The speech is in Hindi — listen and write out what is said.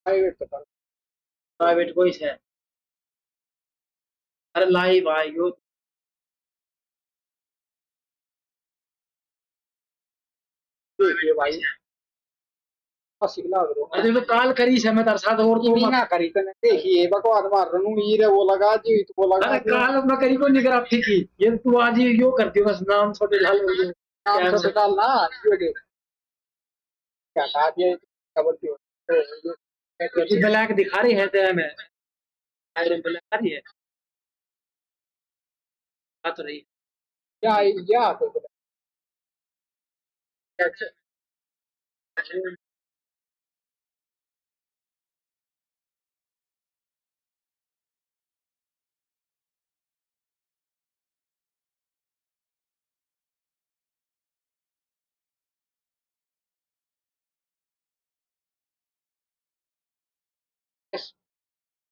प्राइवेट तो कर। प्राइवेट कोई से। अरे लाइव आयो। देखिए भाई, 80 लाख अरे रुपए तू तो काल करी से मैं तार साथ और तो भी ना करी तने, देखिए बकवास मार रनू हीरे वो लगा दी तो वो लगा अरे दियो। काल मैं करी को निगरानी की। ये तू आज ही यो करती हो बस नाम छोटे लाल हो गए। नाम टाइम सब से डालना, ये देख क्या हटा दिया, खबर थी ये ब्लैक दिखा रही है ते में। आयरन ब्लैक आ रही है। आ तो रही या तो है।